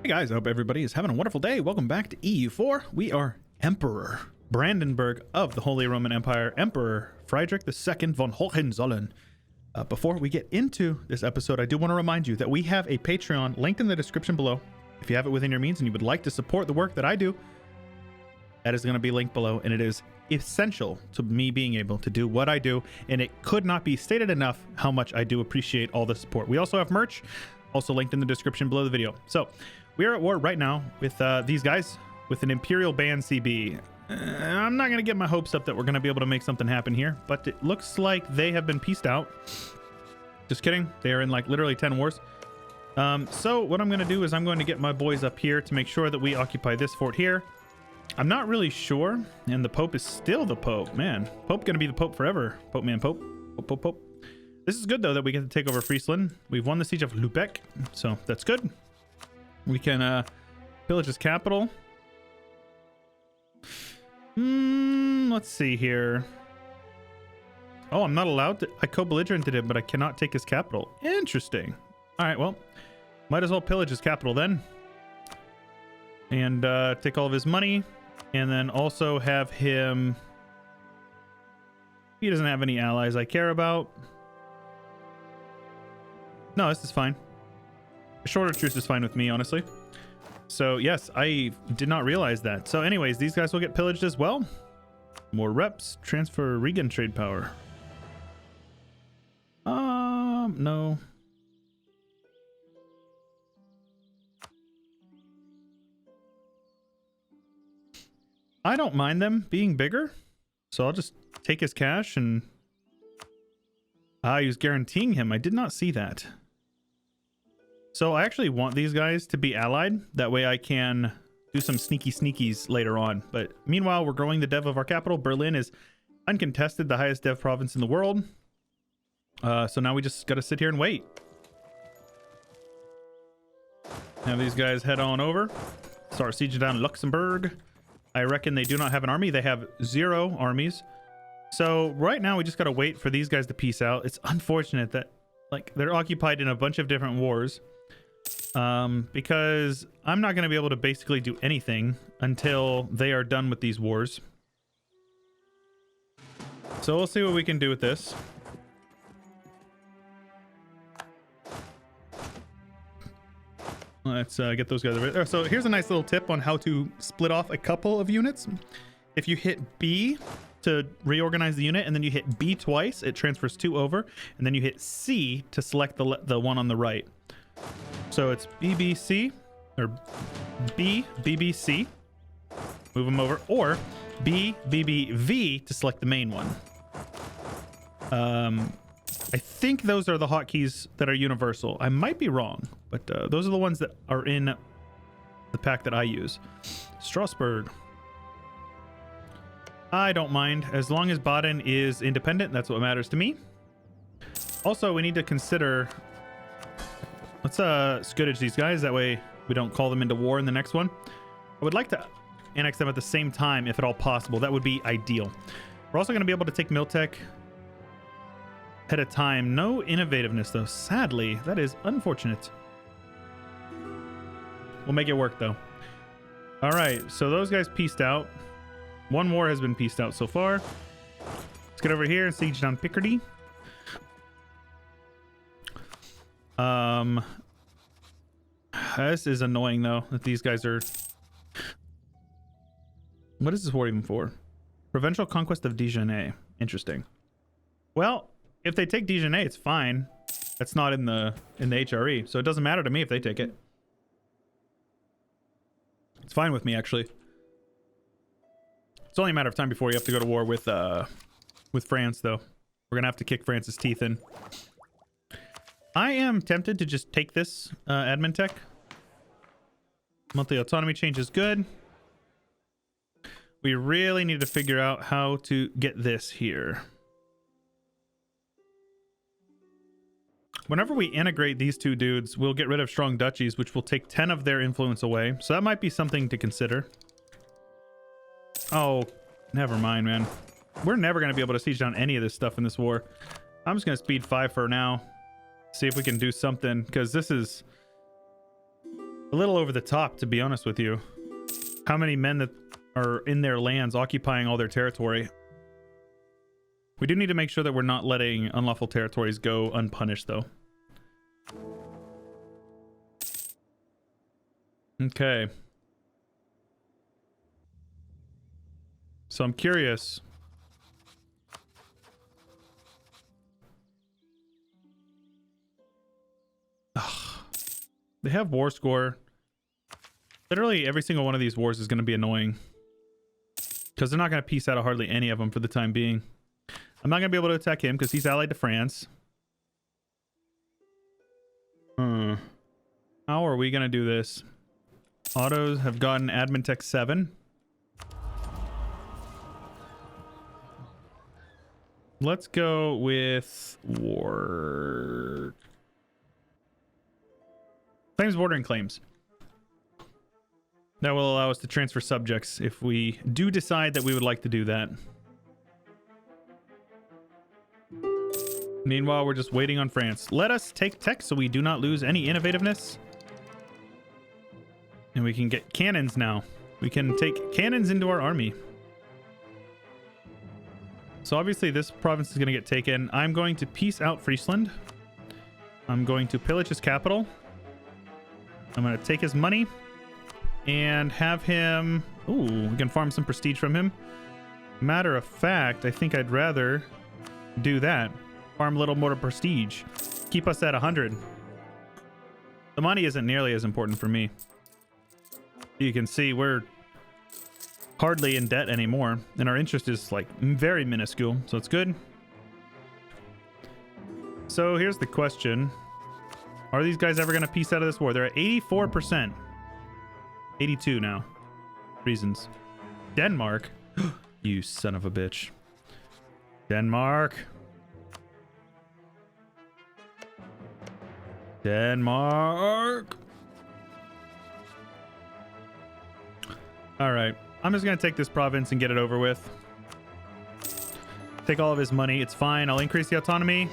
Hey guys, I hope everybody is having a wonderful day. Welcome back to EU4. We are Emperor Brandenburg of the Holy Roman Empire, Emperor Friedrich II von Hohenzollern. Before we get into this episode, I do want to remind you that we have a Patreon linked in the description below. If you have it within your means and you would like to support the work that I do, that is going to be linked below, and it is essential to me being able to do what I do, and it could not be stated enough how much I do appreciate all the support. We also have merch, also linked in the description below the video. So we are at war right now with these guys, with an Imperial Band CB. I'm not going to get my hopes up that we're going to be able to make something happen here, but it looks like they have been pieced out. Just kidding. They are in like literally 10 wars. So what I'm going to do is I'm going to get my boys up here to make sure that we occupy this fort here. I'm not really sure, and the Pope is still the Pope. Man, Pope going to be the Pope forever. Pope man, Pope. Pope, Pope, Pope. This is good, though, that we get to take over Friesland. We've won the siege of Lübeck, so that's good. We can pillage his capital. Let's see here. Oh, I'm not allowed to. I co-belligerented him, but I cannot take his capital. Interesting. All right, well, might as well pillage his capital then. And take all of his money. And then also have him... He doesn't have any allies I care about. No, this is fine. A shorter truce is fine with me, honestly. So, yes, I did not realize that. So, anyways, these guys will get pillaged as well. More reps. Transfer Regan trade power. No. I don't mind them being bigger. So, I'll just take his cash and... he was guaranteeing him. I did not see that. So I actually want these guys to be allied. That way I can do some sneaky sneakies later on. But meanwhile, we're growing the dev of our capital. Berlin is uncontested, the highest dev province in the world. So now we just got to sit here and wait. Have these guys head on over. Start sieging down Luxembourg. I reckon they do not have an army. They have 0 armies. So right now we just got to wait for these guys to peace out. It's unfortunate that like they're occupied in a bunch of different wars. Because I'm not going to be able to basically do anything until they are done with these wars. So we'll see what we can do with this. Let's get those guys over there. So here's a nice little tip on how to split off a couple of units. If you hit B to reorganize the unit, and then you hit B twice, it transfers 2 over, and then you hit C to select the one on the right. So it's BBC, or BBC, move them over, or BBV to select the main one. I think those are the hotkeys that are universal. I might be wrong, but those are the ones that are in the pack that I use. Strasbourg. I don't mind. As long as Baden is independent, that's what matters to me. Also, we need to consider... Let's scourge these guys. That way we don't call them into war in the next one. I would like to annex them at the same time, if at all possible. That would be ideal. We're also going to be able to take Miltech at a time. No innovativeness, though. Sadly, that is unfortunate. We'll make it work, though. All right, so those guys pieced out. One war has been pieced out so far. Let's get over here and siege down Picardy. This is annoying, though, that these guys are... What is this war even for? Provincial conquest of Dijonais. Interesting. Well, if they take Dijonais, it's fine. That's not in the HRE, so it doesn't matter to me if they take it. It's fine with me, actually. It's only a matter of time before you have to go to war with France, though. We're gonna have to kick France's teeth in. I am tempted to just take this admin tech. Monthly autonomy change is good. We really need to figure out how to get this here. Whenever we integrate these two dudes, we'll get rid of strong duchies, which will take 10 of their influence away. So that might be something to consider. Oh, never mind, man. We're never going to be able to siege down any of this stuff in this war. I'm just going to speed 5 for now. See if we can do something, because this is... A little over the top, to be honest with you. How many men that are in their lands occupying all their territory? We do need to make sure that we're not letting unlawful territories go unpunished, though. Okay. So I'm curious. Ugh. They have war score. Literally every single one of these wars is going to be annoying. Because they're not going to piece out of hardly any of them for the time being. I'm not going to be able to attack him because he's allied to France. How are we going to do this? Autos have gotten admin tech 7. Let's go with war. Claims, bordering claims. That will allow us to transfer subjects if we do decide that we would like to do that. Meanwhile, we're just waiting on France. Let us take tech so we do not lose any innovativeness. And we can get cannons now. We can take cannons into our army. So obviously this province is going to get taken. I'm going to peace out Friesland. I'm going to pillage his capital. I'm going to take his money and have him... Ooh, we can farm some prestige from him. Matter of fact, I think I'd rather do that. Farm a little more prestige. Keep us at 100. The money isn't nearly as important for me. You can see we're hardly in debt anymore, and our interest is like very minuscule, so it's good. So here's the question. Are these guys ever going to piece out of this war? They're at 84%. 82 now. Reasons. Denmark. You son of a bitch. Denmark. Denmark. All right. I'm just going to take this province and get it over with. Take all of his money. It's fine. I'll increase the autonomy.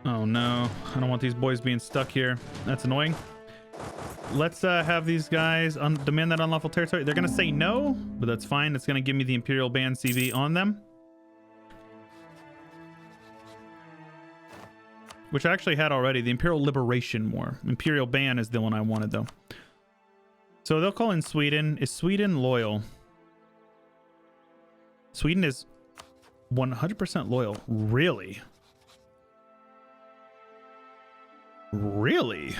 Oh no, I don't want these boys being stuck here. That's annoying. Let's have these guys demand that unlawful territory. They're gonna say no, but that's fine. It's gonna give me the Imperial Ban CV on them. Which I actually had already. The Imperial Liberation War. Imperial Ban is the one I wanted though. So they'll call in Sweden. Is Sweden loyal? Sweden is 100% loyal. Really? Really?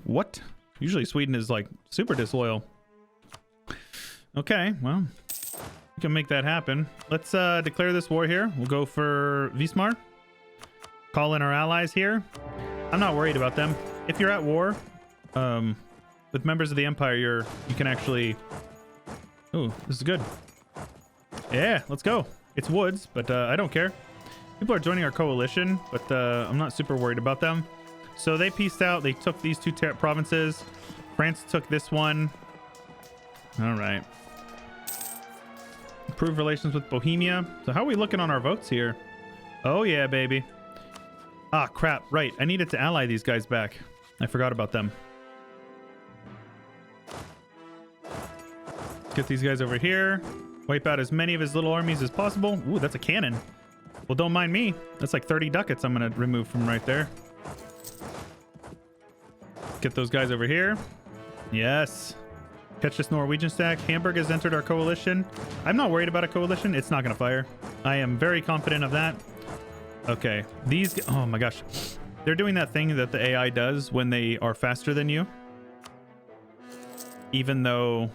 What? Usually Sweden is like super disloyal. Okay, well, we can make that happen. Let's declare this war here. We'll go for Wismar. Call in our allies here. I'm not worried about them. If you're at war with members of the Empire, you can actually... Ooh, this is good. Yeah, let's go. It's woods, but I don't care. People are joining our coalition, but I'm not super worried about them. So they pieced out. They took these two provinces. France took this one. All right. Improve relations with Bohemia. So how are we looking on our votes here? Oh, yeah, baby. Ah, crap. Right. I needed to ally these guys back. I forgot about them. Let's get these guys over here. Wipe out as many of his little armies as possible. Ooh, that's a cannon. Well, don't mind me. That's like 30 ducats I'm going to remove from right there. Get those guys over here. Yes. Catch this Norwegian stack. Hamburg has entered our coalition. I'm not worried about a coalition. It's not going to fire. I am very confident of that. Okay. These... Oh, my gosh. They're doing that thing that the AI does when they are faster than you. Even though...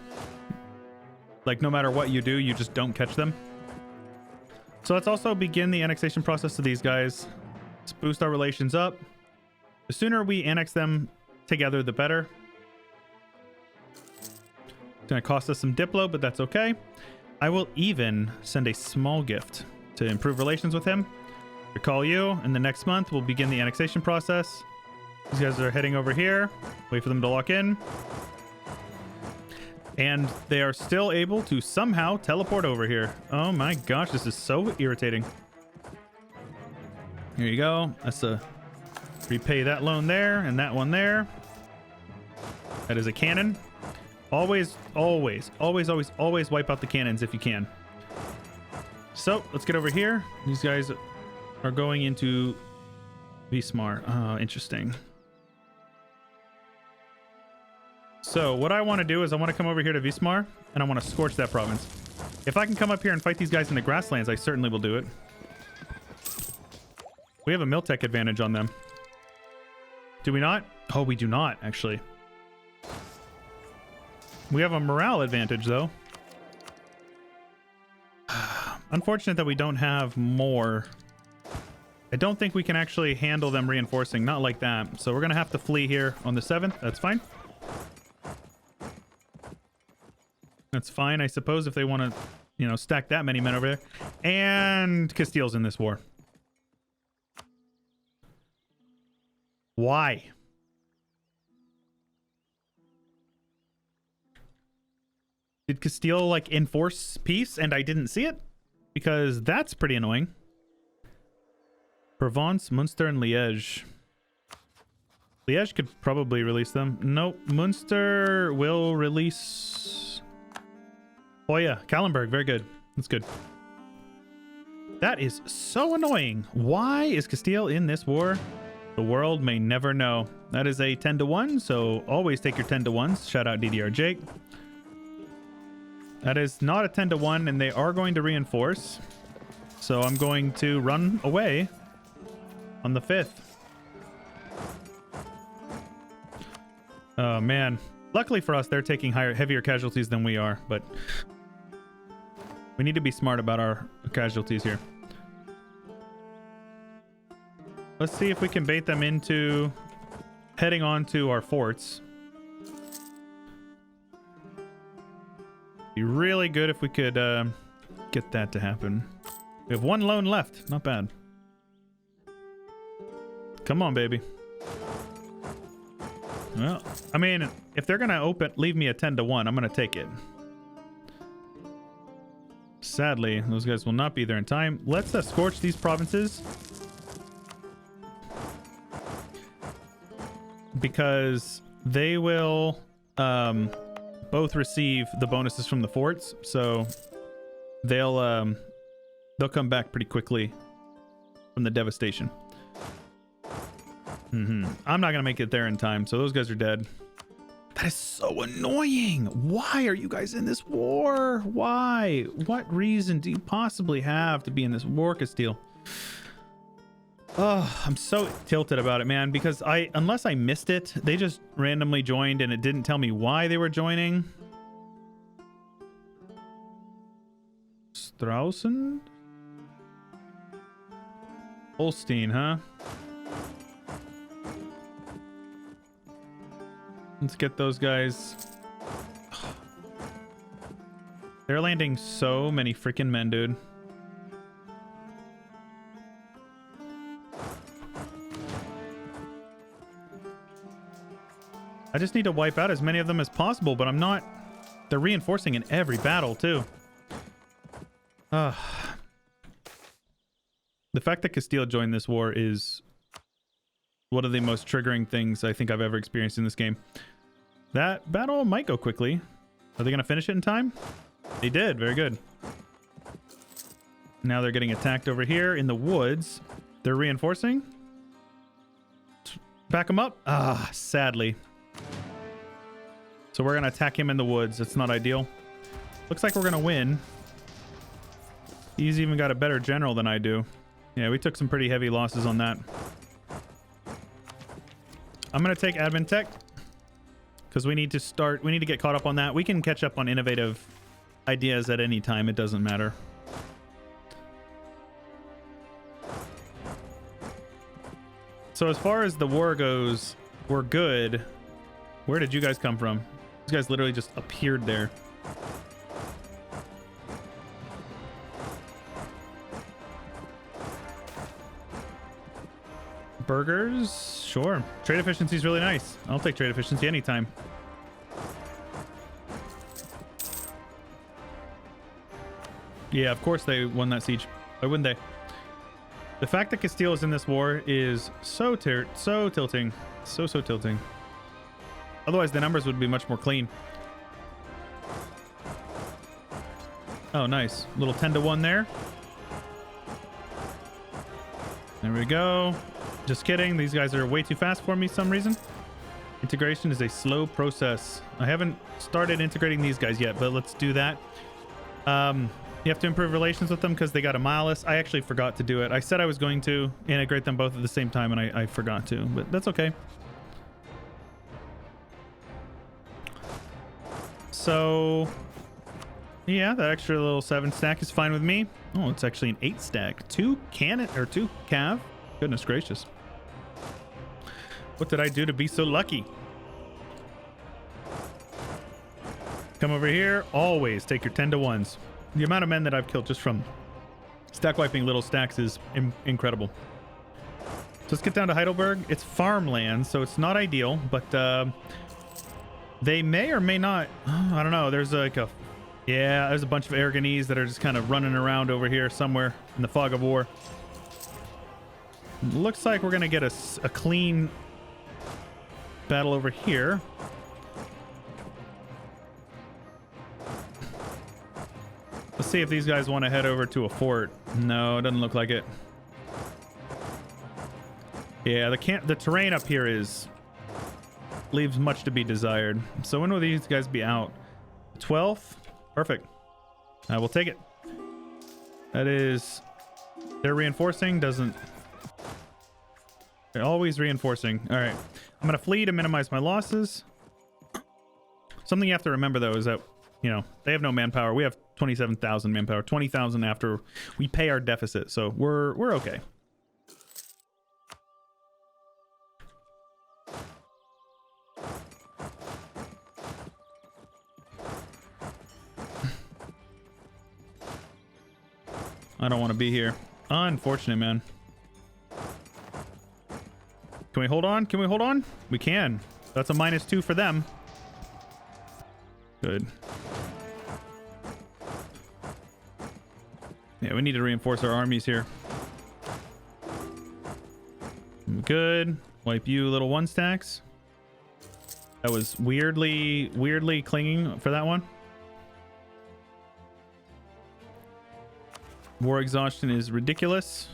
Like, no matter what you do, you just don't catch them. So let's also begin the annexation process of these guys. Let's boost our relations up. The sooner we annex them together, the better. It's going to cost us some Diplo, but that's okay. I will even send a small gift to improve relations with him. Recall you, and the next month we'll begin the annexation process. These guys are heading over here. Wait for them to lock in. And they are still able to somehow teleport over here. Oh my gosh, this is so irritating. Here you go. Let's repay that loan there and that one there. That is a cannon. Always wipe out the cannons if you can. So let's get over here. These guys are going into Wismar. Oh, interesting. So what I want to do is I want to come over here to Wismar and I want to scorch that province. If I can come up here and fight these guys in the grasslands, I certainly will do it. We have a Miltech advantage on them. Do we not? Oh, we do not, actually. We have a morale advantage, though. Unfortunate that we don't have more. I don't think we can actually handle them reinforcing. Not like that. So we're going to have to flee here on the 7th. That's fine. That's fine, I suppose, if they want to, you know, stack that many men over there. And Castile's in this war. Why? Did Castile, like, enforce peace and I didn't see it? Because that's pretty annoying. Provence, Munster, and Liège. Liège could probably release them. Nope. Munster will release... Oh, yeah. Kallenberg. Very good. That's good. That is so annoying. Why is Castile in this war? The world may never know. That is a 10-1, so always take your 10-1s. Shout out DDR Jake. That is not a 10-1, and they are going to reinforce. So I'm going to run away on the 5th. Oh, man. Luckily for us, they're taking heavier casualties than we are, but we need to be smart about our casualties here. Let's see if we can bait them into heading on to our forts. Be really good if we could get that to happen. We have one loan left. Not bad. Come on, baby. Well, I mean, if they're going to leave me a 10-1, I'm going to take it. Sadly, those guys will not be there in time. Let's scorch these provinces. Because they will both receive the bonuses from the forts, so they'll come back pretty quickly from the devastation. I'm not gonna make it there in time, so those guys are dead. That is so annoying. Why are you guys in this war? Why? What reason do you possibly have to be in this war, Castile? Oh, I'm so tilted about it, man, because unless I missed it, they just randomly joined and it didn't tell me why they were joining. Straussen? Holstein, huh? Let's get those guys. They're landing so many freaking men, dude. I just need to wipe out as many of them as possible, but I'm not... They're reinforcing in every battle, too. The fact that Castile joined this war is one of the most triggering things I think I've ever experienced in this game. That battle might go quickly. Are they going to finish it in time? They did. Very good. Now they're getting attacked over here in the woods. They're reinforcing. Back them up. Sadly. So we're going to attack him in the woods. It's not ideal. Looks like we're going to win. He's even got a better general than I do. Yeah, we took some pretty heavy losses on that. I'm going to take admin tech because we need to get caught up on that. We can catch up on innovative ideas at any time. It doesn't matter. So as far as the war goes, we're good. Where did you guys come from? These guys literally just appeared there. Burgers? Sure. Trade efficiency is really nice. I'll take trade efficiency anytime. Yeah, of course they won that siege. Why wouldn't they? The fact that Castile is in this war is so tilting. So tilting. Otherwise, the numbers would be much more clean. Oh, nice. Little 10-1 there. There we go. Just kidding. These guys are way too fast for me for some reason. Integration is a slow process. I haven't started integrating these guys yet, but let's do that. You have to improve relations with them because they got a mile list. I actually forgot to do it. I said I was going to integrate them both at the same time, and I forgot to, but that's okay. So, yeah, that extra little 7 stack is fine with me. Oh, it's actually an 8 stack. 2 cannon or 2 cav. Goodness gracious. What did I do to be so lucky? Come over here. Always take your 10-1s. The amount of men that I've killed just from stack wiping little stacks is incredible. So let's get down to Heidelberg. It's farmland, so it's not ideal, but they may or may not. I don't know. There's like there's a bunch of Aragonese that are just kind of running around over here somewhere in the fog of war. Looks like we're gonna get a clean battle over here. Let's see if these guys want to head over to a fort. No, it doesn't look like it. Yeah, the terrain up here leaves much to be desired. So when will these guys be out? 12th? Perfect. I will take it. That is... They're reinforcing, doesn't... They're always reinforcing. All right. I'm going to flee to minimize my losses. Something you have to remember, though, is that, you know, they have no manpower. We have 27,000 manpower. 20,000 after we pay our deficit. So we're okay. I don't want to be here. Unfortunate, man. Can we hold on? Can we hold on? We can. That's a -2 for them. Good. Yeah, we need to reinforce our armies here. Good. Wipe you, little 1 stacks. That was weirdly clinging for that one. War exhaustion is ridiculous.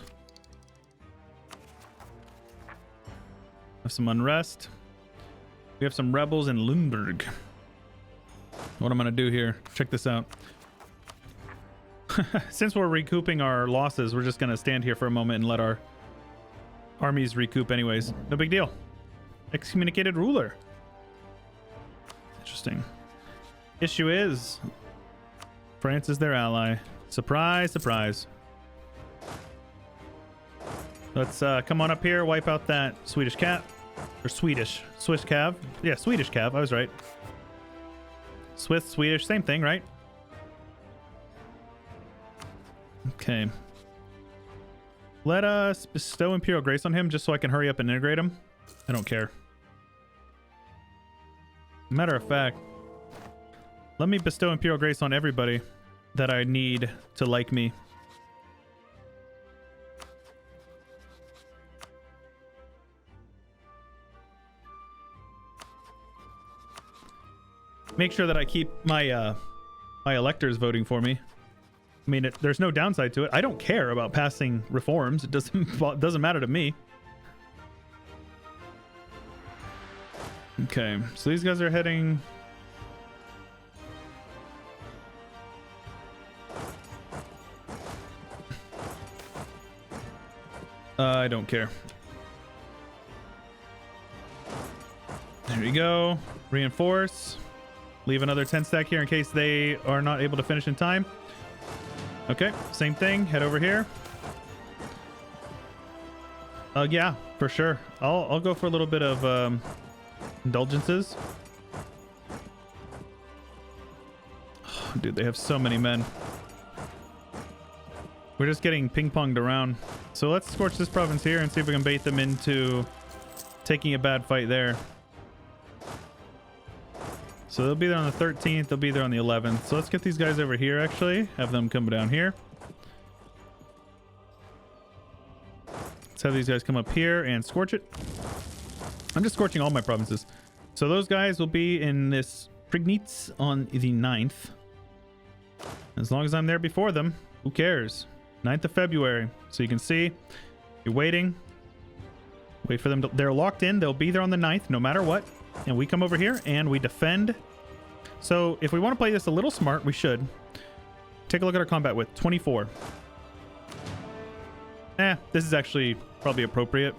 Have some unrest. We have some rebels in Lundberg. What I'm gonna do here, check this out. Since we're recouping our losses, we're just gonna stand here for a moment and let our armies recoup anyways. No big deal. Excommunicated ruler. Interesting. Issue is France is their ally. Surprise, surprise. Let's come on up here, wipe out that Swedish cat. Or Swiss cav. Yeah, Swedish cav, I was right. Swiss, Swedish, same thing, right? Okay. Let us bestow Imperial Grace on him just so I can hurry up and integrate him. I don't care. Matter of fact, let me bestow Imperial Grace on everybody that I need to like me. Make sure that I keep my my electors voting for me. I mean, there's no downside to it. I don't care about passing reforms. It doesn't matter to me. Okay, so these guys are heading... I don't care. There we go. Reinforce. Leave another 10 stack here in case they are not able to finish in time. Okay, same thing. Head over here. Yeah, for sure. I'll go for a little bit of indulgences. Oh, dude, they have so many men. We're just getting ping-ponged around. So let's scorch this province here and see if we can bait them into taking a bad fight there. So they'll be there on the 13th. They'll be there on the 11th. So let's get these guys over here, actually. Have them come down here. Let's have these guys come up here and scorch it. I'm just scorching all my provinces. So those guys will be in this Prignitz on the 9th. As long as I'm there before them, who cares? 9th of February. So you can see, you're waiting. Wait for them. They're locked in. They'll be there on the 9th, no matter what. And we come over here and we defend. So if we want to play this a little smart, we should. Take a look at our combat width, 24. This is actually probably appropriate.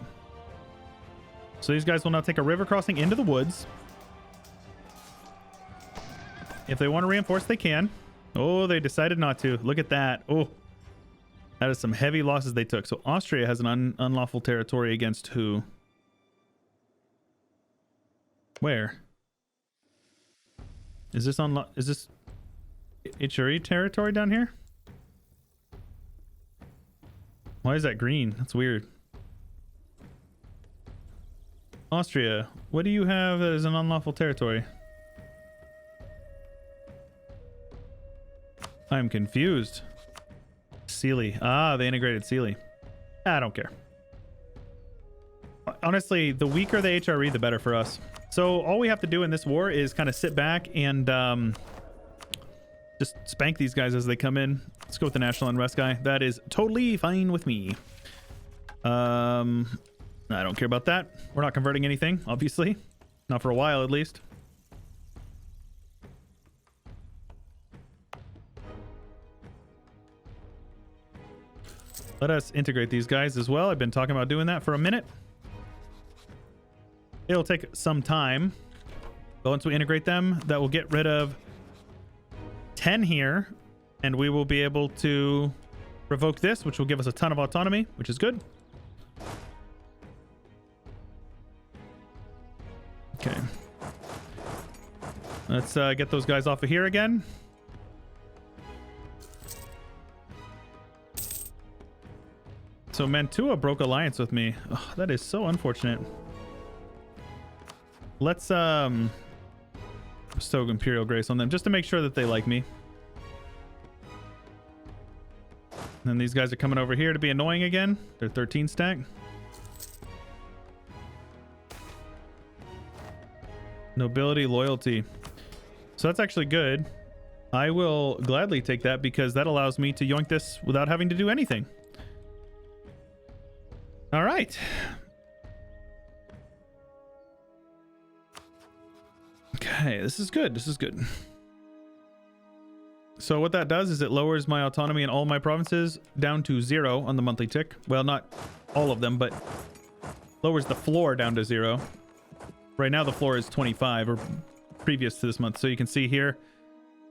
So these guys will now take a river crossing into the woods. If they want to reinforce, they can. Oh, they decided not to. Look at that. Oh, that is some heavy losses they took. So Austria has an unlawful territory against who? Where? Is this HRE territory down here? Why is that green? That's weird. Austria, what do you have as an unlawful territory? I'm confused. Sealy. Ah, they integrated Sealy. I don't care. Honestly, the weaker the HRE, the better for us. So all we have to do in this war is kind of sit back and just spank these guys as they come in. Let's go with the national unrest guy. That is totally fine with me. I don't care about that. We're not converting anything, obviously. Not for a while, at least. Let us integrate these guys as well. I've been talking about doing that for a minute. It'll take some time. But once we integrate them, that will get rid of 10 here. And we will be able to revoke this, which will give us a ton of autonomy, which is good. Okay. Let's get those guys off of here again. So Mantua broke alliance with me. Oh, that is so unfortunate. Let's bestow Imperial Grace on them just to make sure that they like me. And then these guys are coming over here to be annoying again. They're 13 stack. Nobility, loyalty. So that's actually good. I will gladly take that because that allows me to yoink this without having to do anything. All right. Okay, this is good. This is good. So what that does is it lowers my autonomy in all my provinces down to 0 on the monthly tick. Well, not all of them, but lowers the floor down to 0. Right now the floor is 25, or previous to this month. So you can see here,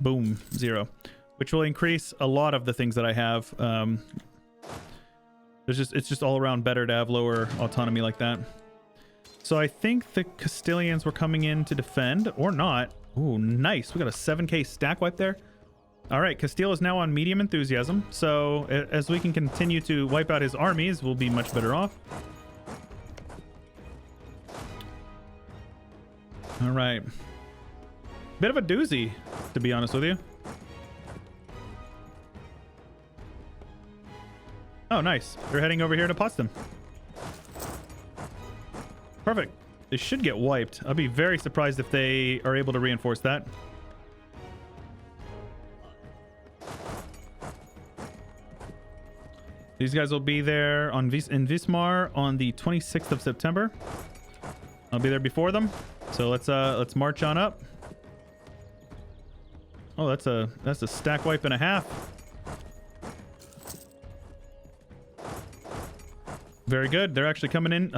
boom, 0, which will increase a lot of the things that I have. It's just all around better to have lower autonomy like that. So I think the Castilians were coming in to defend, or not. Ooh, nice. We got a 7k stack wipe there. All right, Castile is now on medium enthusiasm. So as we can continue to wipe out his armies, we'll be much better off. All right. Bit of a doozy, to be honest with you. Oh, nice. They're heading over here to Potsdam. Perfect. They should get wiped. I'll be very surprised if they are able to reinforce that. These guys will be there in Wismar on the 26th of September. I'll be there before them. So let's march on up. Oh, that's a stack wipe and a half. Very good. They're actually coming in.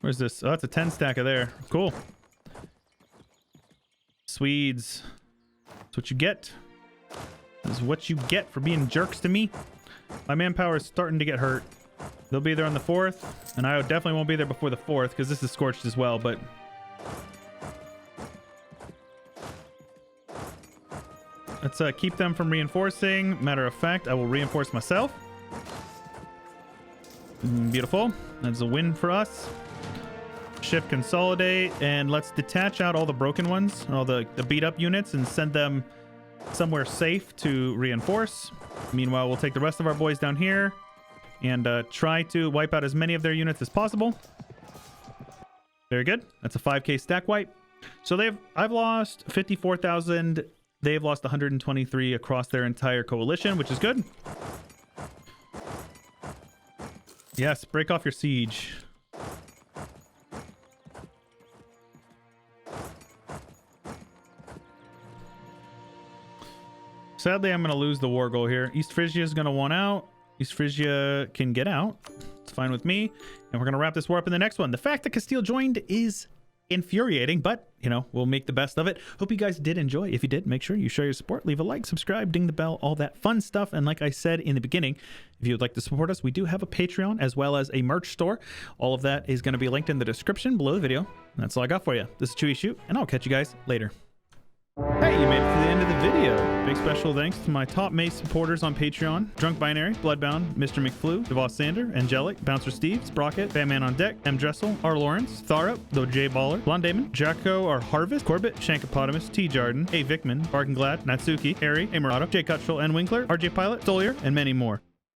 Where's this? Oh, that's a 10 stacker there. Cool. Swedes. That's what you get. This is what you get for being jerks to me. My manpower is starting to get hurt. They'll be there on the 4th, and I definitely won't be there before the 4th because this is scorched as well, but let's keep them from reinforcing. Matter of fact, I will reinforce myself. Beautiful. That's a win for us. shift consolidate, and let's detach out all the broken ones, all the beat up units, and send them somewhere safe to reinforce. Meanwhile, we'll take the rest of our boys down here and try to wipe out as many of their units as possible. Very good. That's a 5k stack wipe. So I've lost 54,000. They've lost 123 across their entire coalition, which is good. Yes, break off your siege. Sadly, I'm going to lose the war goal here. East Frisia is going to want out. East Frisia can get out. It's fine with me. And we're going to wrap this war up in the next one. The fact that Castile joined is infuriating, but, you know, we'll make the best of it. Hope you guys did enjoy. If you did, make sure you show your support. Leave a like, subscribe, ding the bell, all that fun stuff. And like I said in the beginning, if you would like to support us, we do have a Patreon as well as a merch store. All of that is going to be linked in the description below the video. That's all I got for you. This is Chewyshoot, and I'll catch you guys later. Hey, you made it to the end of the video. Big special thanks to my top Mace supporters on Patreon: Drunk Binary, Bloodbound, Mr. McFlu, Devos Sander, Angelic, Bouncer Steve, Sprocket, Batman on Deck, M. Dressel, R. Lawrence, Thara, The J Baller, Blonde Damon, Jacko R. Harvest, Corbett, Shankopotamus, T. Jarden, A. Vickman, Barkenglad, Natsuki, Harry, A. Murata, J. Cuttrell, N. Winkler, RJ Pilot, Stolier, and many more.